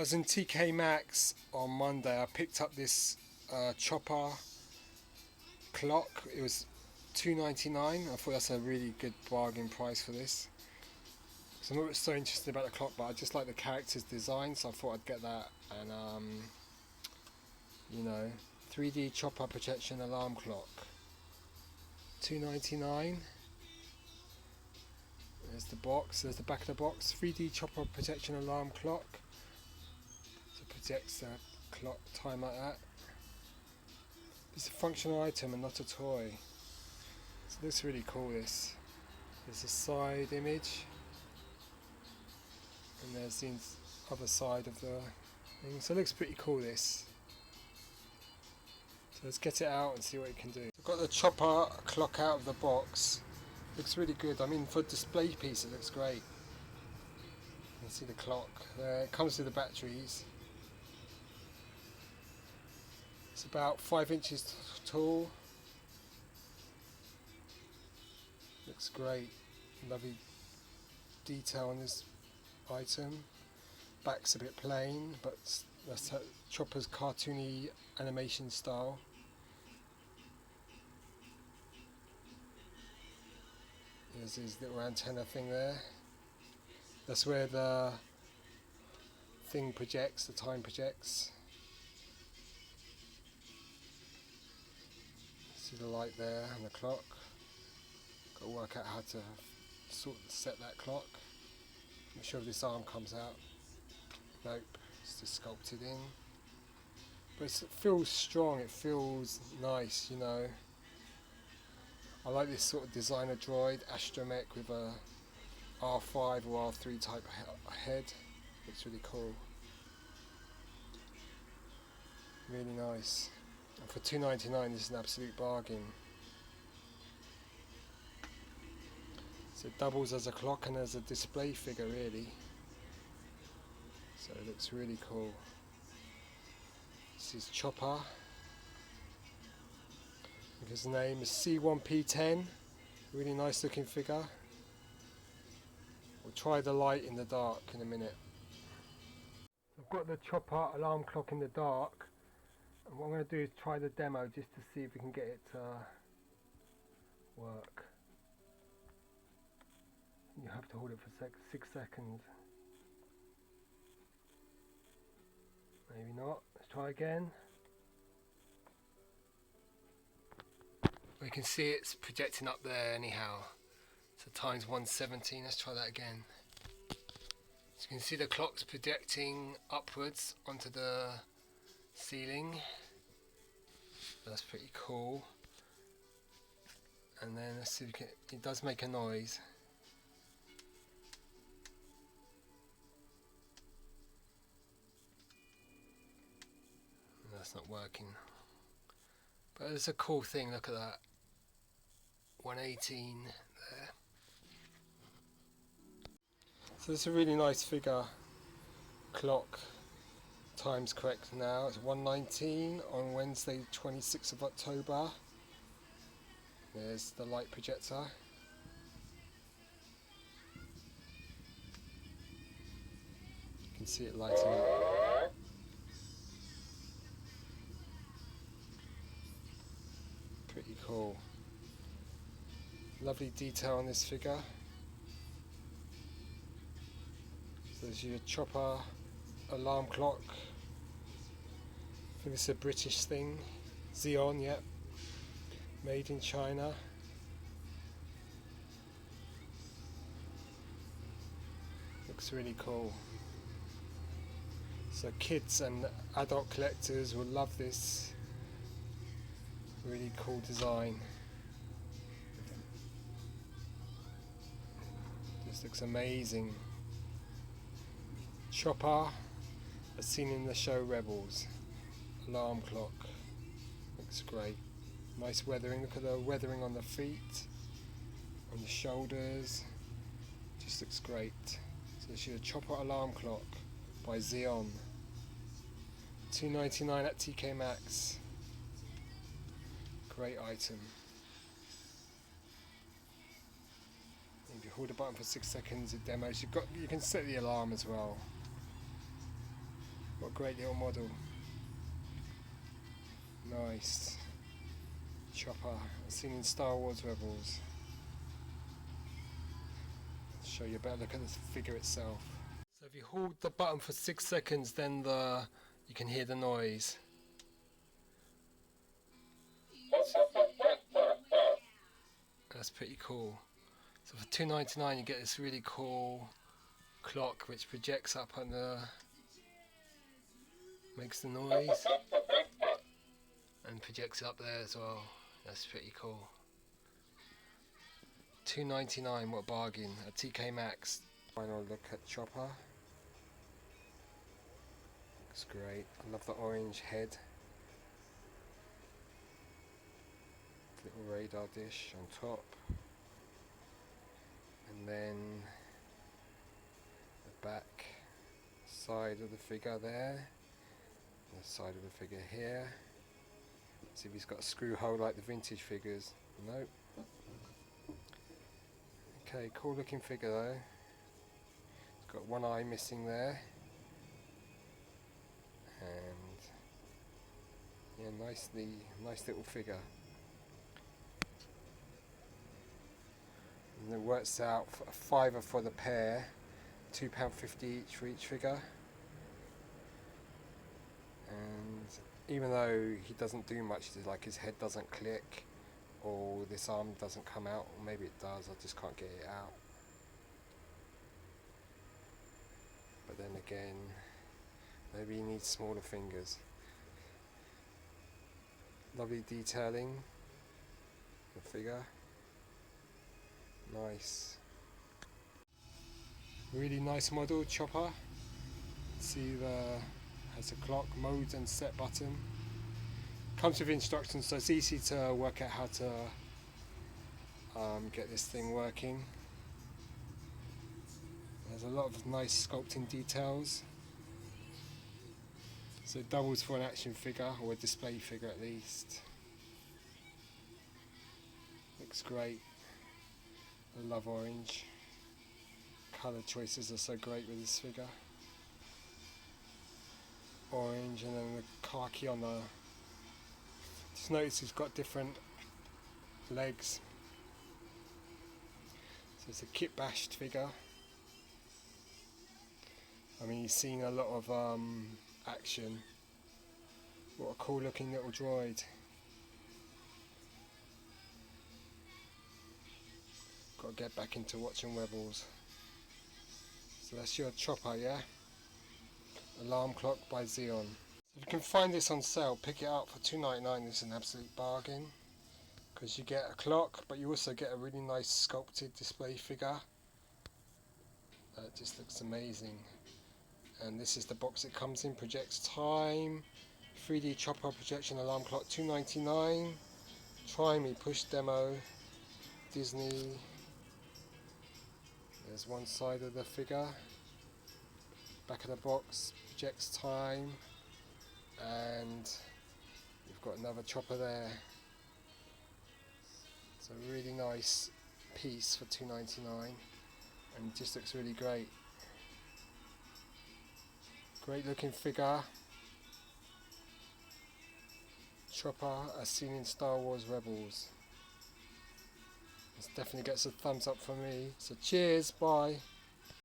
I was in TK MAXX on Monday. I picked up this chopper clock. It was $2.99. I thought that's a really good bargain price for this. So I'm not so interested about the clock, but I just like the character's design, so I thought I'd get that. And you know, 3D chopper protection alarm clock, $2.99. There's the box. There's the back of the box. 3D chopper protection alarm clock. So it projects the clock time like that. It's a functional item and not a toy. So this is really cool. This. There's a side image, and there's the other side of the thing. So it looks pretty cool. This. So let's get it out and see what it can do. I've got the chopper clock out of the box. Looks really good. I mean, for a display piece it looks great. You can see the clock there. It comes with the batteries. It's about 5 inches tall. Looks great. Lovely detail on this item. Back's a bit plain, but that's Chopper's cartoony animation style. There's his little antenna thing there. That's where the thing projects, the time projects. See the light there and the clock. Got to work out how to set that clock. Not sure if this arm comes out. Nope, it's just sculpted in. But it feels strong, it feels nice, you know. I like this sort of designer droid, astromech with a R5 or R3 type head. Looks really cool. Really nice. And for $2.99 this is an absolute bargain. So it doubles as a clock and as a display figure really. So it looks really cool. This is Chopper. His name is C1P10. Really nice looking figure. We'll try the light in the dark in a minute. I've got the Chopper alarm clock in the dark. And what I'm going to do is try the demo just to see if we can get it to work. You have to hold it for 6 seconds. Maybe not. Let's try again. We can see it's projecting up there anyhow. So times 117. Let's try that again. So you can see the clock's projecting upwards onto the ceiling. That's pretty cool. And then let's see if it does make a noise. That's not working. But it's a cool thing, look at that. 118 there. So it's a really nice figure. Clock. Time's correct now. It's 1:19 on Wednesday 26th of October. There's the light projector. You can see it lighting up. Pretty cool. Lovely detail on this figure. So there's your Chopper alarm clock. I think it's a British thing. Zeon, yep. Made in China. Looks really cool. So kids and adult collectors will love this. Really cool design. This looks amazing. Chopper, as seen in the show Rebels. Alarm clock. Looks great. Nice weathering. Look at the weathering on the feet, on the shoulders. Just looks great. So it's your Chopper alarm clock by Zeon. $2.99 at TK MAXX. Great item. If you hold the button for 6 seconds, it demos. You can set the alarm as well. What a great little model. Nice. Chopper, seen in Star Wars Rebels. Show you a better look at the figure itself. So if you hold the button for 6 seconds, then you can hear the noise. That's pretty cool. So for $2.99 you get this really cool clock which projects up on makes the noise and projects up there as well. That's pretty cool. $2.99, what a bargain at TK MAXX. Final look at Chopper. Looks great. I love the orange head. Little radar dish on top. And then the back side of the figure there. The side of the figure here. See if he's got a screw hole like the vintage figures. Nope. Okay, cool looking figure though. It's got one eye missing there. And yeah, nice little figure. And it works out for a £5 for the pair, £2.50 each for each figure. And even though he doesn't do much, like his head doesn't click, or this arm doesn't come out, or maybe it does, I just can't get it out. But then again, maybe he needs smaller fingers. Lovely detailing, the figure. Nice. Really nice model, Chopper. See has a clock, mode and set button. Comes with instructions, so it's easy to work out how to get this thing working. There's a lot of nice sculpting details. So it doubles for an action figure, or a display figure at least. Looks great. I love orange. Colour choices are so great with this figure. Orange and then the khaki on the... Just notice he's got different legs. So it's a kit bashed figure. I mean, he's seen a lot of action. What a cool looking little droid. Got to get back into watching Rebels. So that's your Chopper, yeah? Alarm clock by Zeon. If you can find this on sale, pick it up for $2.99. It's an absolute bargain, because you get a clock, but you also get a really nice sculpted display figure. That just looks amazing. And this is the box it comes in. Projects time, 3D Chopper projection alarm clock, $2.99. Try me push demo, Disney. There's one side of the figure. Back of the box projects time, and you've got another Chopper there. It's a really nice piece for $2.99, and just looks really great. Great looking figure. Chopper as seen in Star Wars Rebels. This definitely gets a thumbs up from me. So cheers, bye.